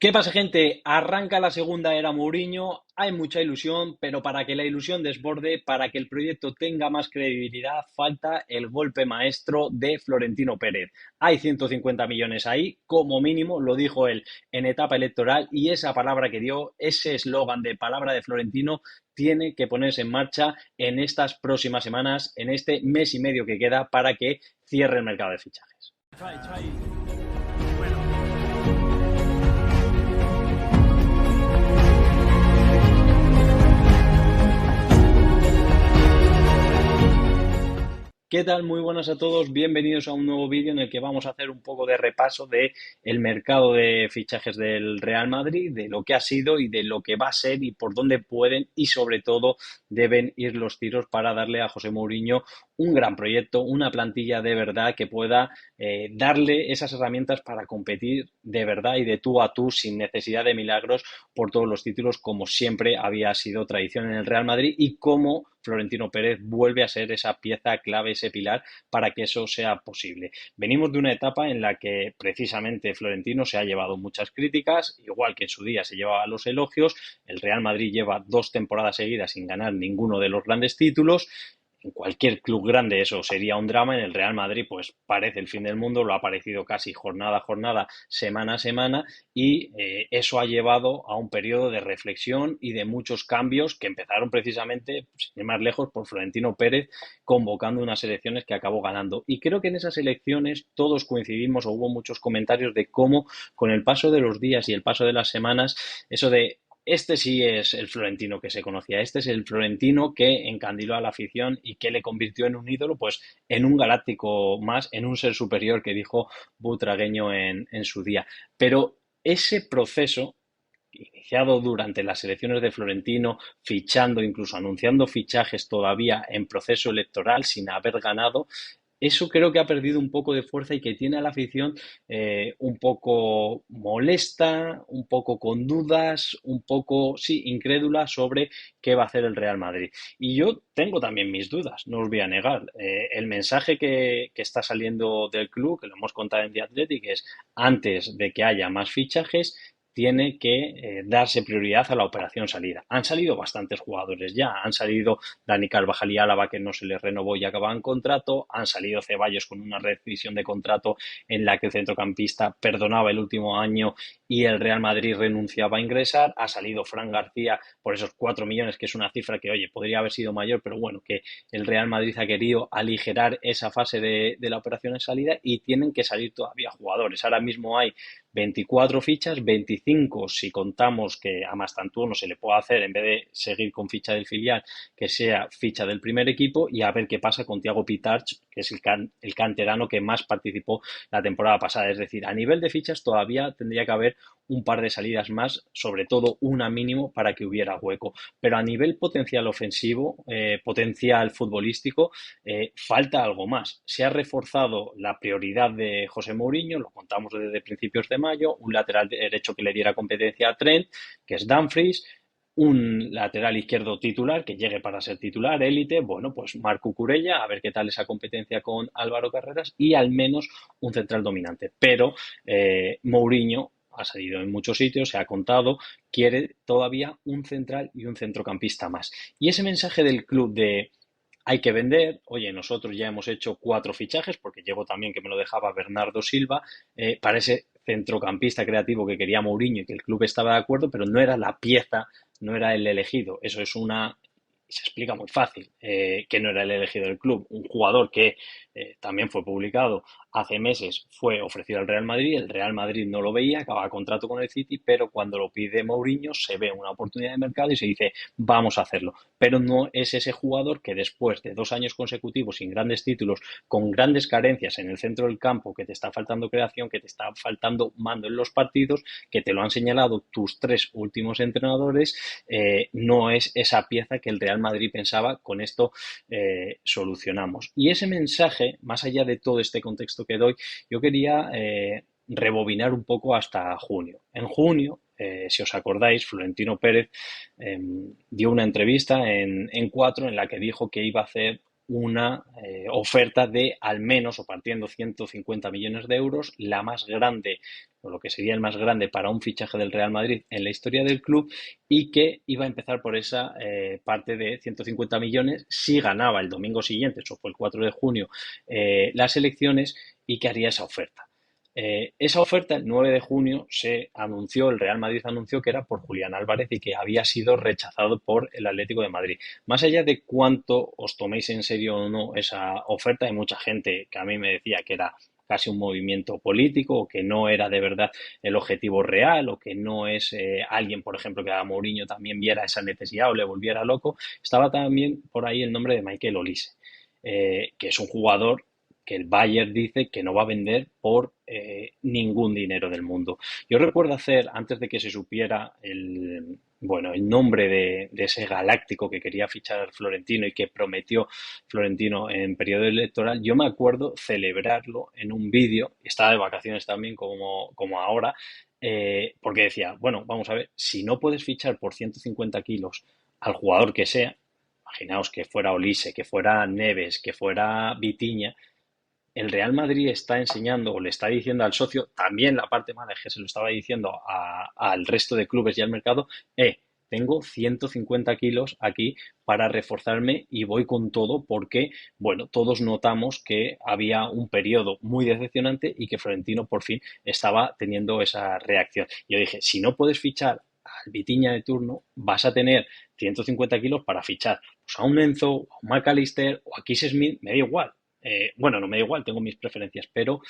¿Qué pasa, gente? Arranca la segunda era Mourinho, hay mucha ilusión, pero para que la ilusión desborde, para que el proyecto tenga más credibilidad, falta el golpe maestro de Florentino Pérez. Hay 150 millones ahí, como mínimo, lo dijo él en etapa electoral, y esa palabra que dio, ese eslogan de palabra de Florentino, tiene que ponerse en marcha en estas próximas semanas, en este mes y medio que queda, para que cierre el mercado de fichajes. ¿Qué tal? Muy buenas a todos. Bienvenidos a un nuevo vídeo en el que vamos a hacer un poco de repaso de el mercado de fichajes del Real Madrid, de lo que ha sido y de lo que va a ser y por dónde pueden y sobre todo deben ir los tiros para darle a José Mourinho un gran proyecto, una plantilla de verdad que pueda darle esas herramientas para competir de verdad y de tú a tú sin necesidad de milagros por todos los títulos como siempre había sido tradición en el Real Madrid y como Florentino Pérez vuelve a ser esa pieza clave, ese pilar para que eso sea posible. Venimos de una etapa en la que precisamente Florentino se ha llevado muchas críticas, igual que en su día se llevaba los elogios. El Real Madrid lleva 2 temporadas seguidas sin ganar ninguno de los grandes títulos. En cualquier club grande eso sería un drama. En el Real Madrid, pues parece el fin del mundo, lo ha parecido casi jornada a jornada, semana a semana, y eso ha llevado a un periodo de reflexión y de muchos cambios que empezaron precisamente, sin ir más lejos, por Florentino Pérez convocando unas elecciones que acabó ganando. Y creo que en esas elecciones todos coincidimos o hubo muchos comentarios de cómo con el paso de los días y el paso de las semanas, eso de este sí es el Florentino que se conocía, este es el Florentino que encandiló a la afición y que le convirtió en un ídolo, pues en un galáctico más, en un ser superior que dijo Butragueño en su día. Pero ese proceso iniciado durante las elecciones de Florentino, fichando, incluso anunciando fichajes todavía en proceso electoral sin haber ganado, eso creo que ha perdido un poco de fuerza y que tiene a la afición un poco molesta, un poco con dudas, un poco, sí, incrédula sobre qué va a hacer el Real Madrid. Y yo tengo también mis dudas, no os voy a negar. El mensaje que está saliendo del club, que lo hemos contado en The Athletic, es antes de que haya más fichajes, tiene que darse prioridad a la operación salida. Han salido bastantes jugadores ya, han salido Dani Carvajal y Álava que no se les renovó y acababan contrato, han salido Ceballos con una rescisión de contrato en la que el centrocampista perdonaba el último año y el Real Madrid renunciaba a ingresar, ha salido Fran García por esos 4 millones, que es una cifra que, oye, podría haber sido mayor, pero bueno, que el Real Madrid ha querido aligerar esa fase de la operación en salida y tienen que salir todavía jugadores. Ahora mismo hay 24 fichas, 25 si contamos que a Mastantuono no se le puede hacer, en vez de seguir con ficha del filial, que sea ficha del primer equipo, y a ver qué pasa con Thiago Pitarch, que es el canterano que más participó la temporada pasada. Es decir, a nivel de fichas todavía tendría que haber un par de salidas más, sobre todo una mínimo para que hubiera hueco. Pero a nivel potencial ofensivo, potencial futbolístico, falta algo más. Se ha reforzado la prioridad de José Mourinho, lo contamos desde principios de mayo, un lateral derecho que le diera competencia a Trent, que es Dumfries, un lateral izquierdo titular que llegue para ser titular, élite, bueno, pues Marco Curella, a ver qué tal esa competencia con Álvaro Carreras y al menos un central dominante. Pero Mourinho ha salido en muchos sitios, se ha contado, quiere todavía un central y un centrocampista más. Y ese mensaje del club de hay que vender, oye, nosotros ya hemos hecho 4 fichajes, porque llevo también que me lo dejaba Bernardo Silva, para ese centrocampista creativo que quería Mourinho y que el club estaba de acuerdo, pero no era la pieza, no era el elegido. Eso es una... Se explica muy fácil que no era el elegido del club. Un jugador que también fue publicado hace meses, fue ofrecido al Real Madrid, el Real Madrid no lo veía, acaba contrato con el City, pero cuando lo pide Mourinho se ve una oportunidad de mercado y se dice, vamos a hacerlo. Pero no es ese jugador que después de 2 años consecutivos sin grandes títulos, con grandes carencias en el centro del campo, que te está faltando creación, que te está faltando mando en los partidos, que te lo han señalado tus 3 últimos entrenadores, no es esa pieza que el Real Madrid pensaba, con esto solucionamos. Y ese mensaje, más allá de todo este contexto que doy, yo quería rebobinar un poco hasta junio. En junio, si os acordáis, Florentino Pérez dio una entrevista en 4 en la que dijo que iba a hacer una oferta de al menos, o partiendo 150 millones de euros, la más grande, o lo que sería el más grande para un fichaje del Real Madrid en la historia del club, y que iba a empezar por esa parte de 150 millones si ganaba el domingo siguiente, eso fue el 4 de junio, las elecciones, y que haría esa oferta. Esa oferta, el 9 de junio, se anunció, el Real Madrid anunció que era por Julián Álvarez y que había sido rechazado por el Atlético de Madrid. Más allá de cuánto os toméis en serio o no esa oferta, hay mucha gente que a mí me decía que era casi un movimiento político, o que no era de verdad el objetivo real, o que no es alguien, por ejemplo, que a Mourinho también viera esa necesidad o le volviera loco. Estaba también por ahí el nombre de Michael Olise, que es un jugador que el Bayern dice que no va a vender por ningún dinero del mundo. Yo recuerdo hacer, antes de que se supiera el nombre de ese galáctico que quería fichar Florentino y que prometió Florentino en periodo electoral, yo me acuerdo celebrarlo en un vídeo, estaba de vacaciones también como ahora, porque decía, bueno, vamos a ver, si no puedes fichar por 150 kilos al jugador que sea, imaginaos que fuera Olise, que fuera Neves, que fuera Vitinha, el Real Madrid está enseñando o le está diciendo al socio, también la parte mala es que se lo estaba diciendo al resto de clubes y al mercado, tengo 150 kilos aquí para reforzarme y voy con todo porque, bueno, todos notamos que había un periodo muy decepcionante y que Florentino por fin estaba teniendo esa reacción. Yo dije, si no puedes fichar al Vitinha de turno, vas a tener 150 kilos para fichar pues, a un Enzo, a un McAllister o a Kiss Smith, me da igual. Bueno, no me da igual, tengo mis preferencias, pero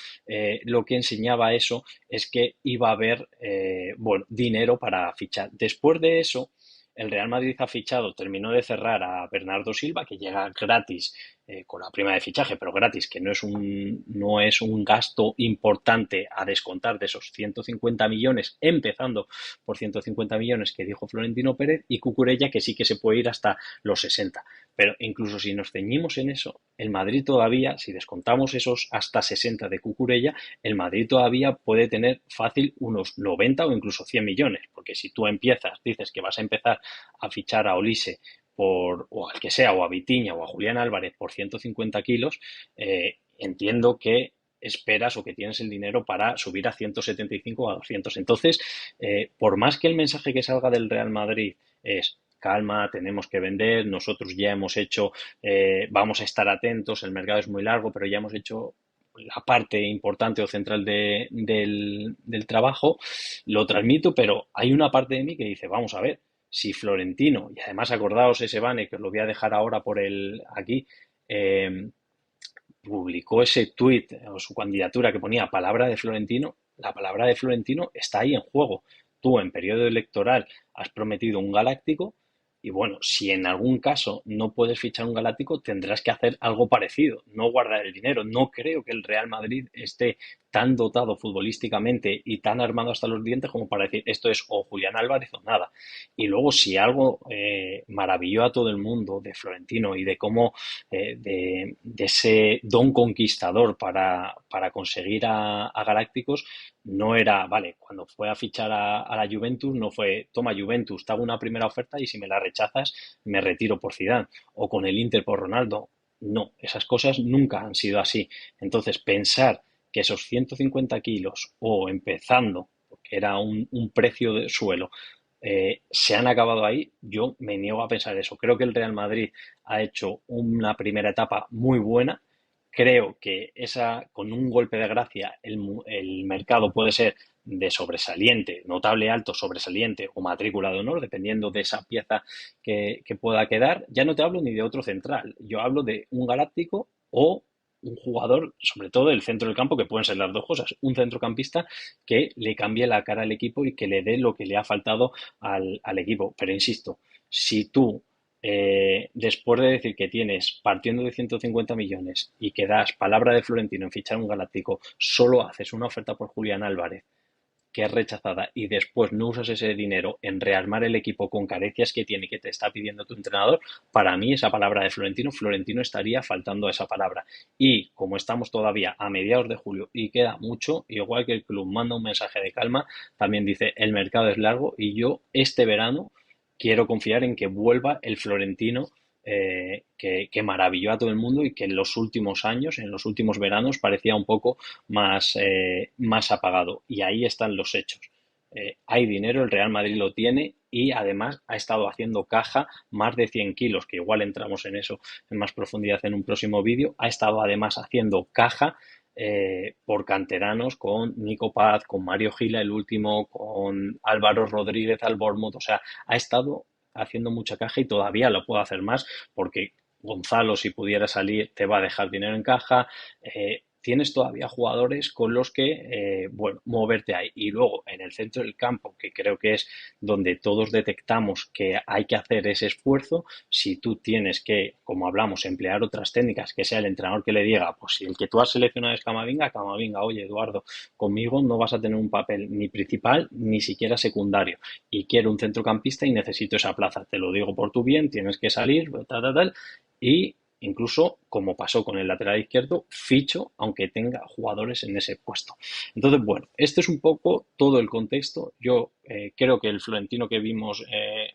lo que enseñaba eso es que iba a haber dinero para fichar. Después de eso, el Real Madrid ha fichado, terminó de cerrar a Bernardo Silva, que llega gratis con la prima de fichaje, pero gratis, que no es un gasto importante a descontar de esos 150 millones, empezando por 150 millones que dijo Florentino Pérez, y Cucurella, que sí que se puede ir hasta los 60. Pero incluso si nos ceñimos en eso, el Madrid todavía, si descontamos esos hasta 60 de Cucurella, el Madrid todavía puede tener fácil unos 90 o incluso 100 millones, porque si tú dices que vas a empezar a fichar a Olise o al que sea, o a Vitinha o a Julián Álvarez por 150 kilos, entiendo que esperas o que tienes el dinero para subir a 175 o a 200. Entonces, por más que el mensaje que salga del Real Madrid es calma, tenemos que vender, nosotros ya hemos hecho, vamos a estar atentos, el mercado es muy largo, pero ya hemos hecho la parte importante o central del trabajo, lo transmito, pero hay una parte de mí que dice, vamos a ver, si Florentino, y además acordaos ese banner que os lo voy a dejar ahora por aquí, eh, publicó ese tuit o su candidatura que ponía palabra de Florentino, la palabra de Florentino está ahí en juego. Tú en periodo electoral has prometido un galáctico y bueno, si en algún caso no puedes fichar un galáctico, tendrás que hacer algo parecido, no guardar el dinero. No creo que el Real Madrid esté tan dotado futbolísticamente y tan armado hasta los dientes como para decir esto es o Julián Álvarez o nada. Y luego si algo maravilló a todo el mundo de Florentino y de cómo de ese don conquistador para conseguir a Galácticos, no era, vale, cuando fue a fichar a la Juventus, no fue, toma Juventus, te hago una primera oferta y si me la rechazas, me retiro por Zidane, o con el Inter por Ronaldo. No, esas cosas nunca han sido así. Entonces, pensar que esos 150 kilos, o empezando, porque era un precio de suelo, se han acabado ahí, yo me niego a pensar eso. Creo que el Real Madrid ha hecho una primera etapa muy buena. Creo que con un golpe de gracia, el mercado puede ser de sobresaliente, notable alto, sobresaliente o matrícula de honor, dependiendo de esa pieza que pueda quedar. Ya no te hablo ni de otro central, yo hablo de un galáctico o un jugador, sobre todo del centro del campo, que pueden ser las dos cosas, un centrocampista que le cambie la cara al equipo y que le dé lo que le ha faltado al equipo. Pero insisto, si tú después de decir que tienes, partiendo de 150 millones y que das palabra de Florentino en fichar un galáctico, solo haces una oferta por Julián Álvarez que es rechazada y después no usas ese dinero en rearmar el equipo con carencias que tiene y que te está pidiendo tu entrenador, para mí esa palabra de Florentino estaría faltando a esa palabra. Y como estamos todavía a mediados de julio y queda mucho, igual que el club manda un mensaje de calma, también dice el mercado es largo y yo este verano quiero confiar en que vuelva el Florentino que maravilló a todo el mundo y que en los últimos años, en los últimos veranos, parecía un poco más apagado. Y ahí están los hechos. Hay dinero, el Real Madrid lo tiene y además ha estado haciendo caja más de 100 kilos, que igual entramos en eso en más profundidad en un próximo vídeo. Ha estado además haciendo caja por canteranos con Nico Paz, con Mario Gila, el último, con Álvaro Rodríguez al Bournemouth. O sea, ha estado haciendo mucha caja y todavía lo puede hacer más porque Gonzalo, si pudiera salir, te va a dejar dinero en caja. Tienes todavía jugadores con los que, bueno, moverte ahí. Y luego en el centro del campo, que creo que es donde todos detectamos que hay que hacer ese esfuerzo, si tú tienes que, como hablamos, emplear otras técnicas, que sea el entrenador que le diga, pues si el que tú has seleccionado es Camavinga, Camavinga, oye Eduardo, conmigo no vas a tener un papel ni principal ni siquiera secundario y quiero un centrocampista y necesito esa plaza, te lo digo por tu bien, tienes que salir, tal, tal, tal, y incluso, como pasó con el lateral izquierdo, ficho aunque tenga jugadores en ese puesto. Entonces, bueno, este es un poco todo el contexto. Yo creo que el Florentino que vimos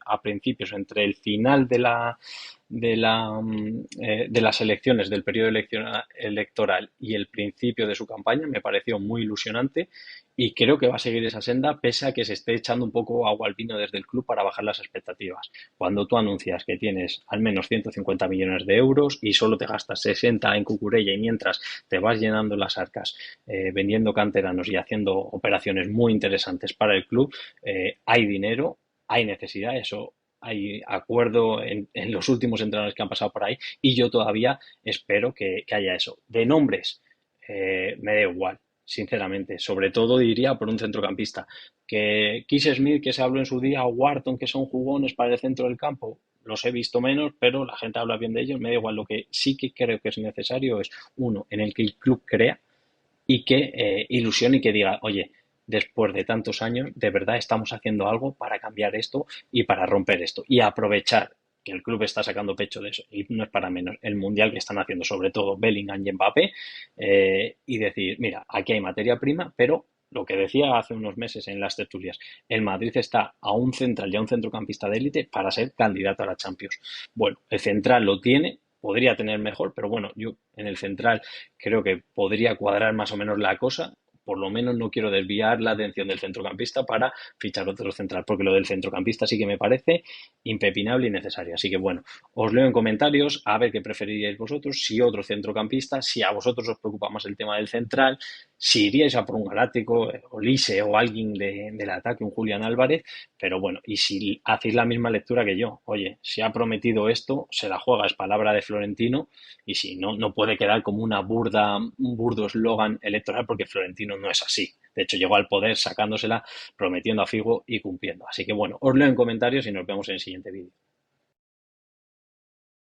a principios, entre el final de las elecciones, del periodo electoral y el principio de su campaña, me pareció muy ilusionante y creo que va a seguir esa senda pese a que se esté echando un poco agua al vino desde el club para bajar las expectativas. Cuando tú anuncias que tienes al menos 150 millones de euros y solo te gastas 60 en Cucurella y mientras te vas llenando las arcas vendiendo canteranos y haciendo operaciones muy interesantes para el club, hay dinero, hay necesidad, eso hay acuerdo en los últimos entrenadores que han pasado por ahí y yo todavía espero que haya eso. De nombres, me da igual, sinceramente. Sobre todo diría por un centrocampista. Que Kiss Smith, que se habló en su día, o Wharton, que son jugones para el centro del campo, los he visto menos, pero la gente habla bien de ellos, me da igual. Lo que sí que creo que es necesario es uno en el que el club crea y que ilusione y que diga, oye, después de tantos años, de verdad estamos haciendo algo para cambiar esto y para romper esto y aprovechar que el club está sacando pecho de eso y no es para menos el mundial que están haciendo, sobre todo Bellingham y Mbappé, y decir, mira, aquí hay materia prima, pero lo que decía hace unos meses en las tertulias, el Madrid está a un central y a un centrocampista de élite para ser candidato a la Champions. Bueno, el central lo tiene, podría tener mejor, pero bueno, yo en el central creo que podría cuadrar más o menos la cosa. Por lo menos no quiero desviar la atención del centrocampista para fichar otro central, porque lo del centrocampista sí que me parece impepinable y necesario. Así que bueno, os leo en comentarios a ver qué preferiríais vosotros, si otro centrocampista, si a vosotros os preocupa más el tema del central, si iríais a por un Galáctico, Olise o alguien del ataque, un Julián Álvarez, pero bueno, y si hacéis la misma lectura que yo, oye, si ha prometido esto, se la juega, es palabra de Florentino, y si no, no puede quedar como un burdo eslogan electoral porque Florentino no es así. De hecho, llegó al poder sacándosela, prometiendo a Figo y cumpliendo. Así que bueno, os leo en comentarios y nos vemos en el siguiente vídeo.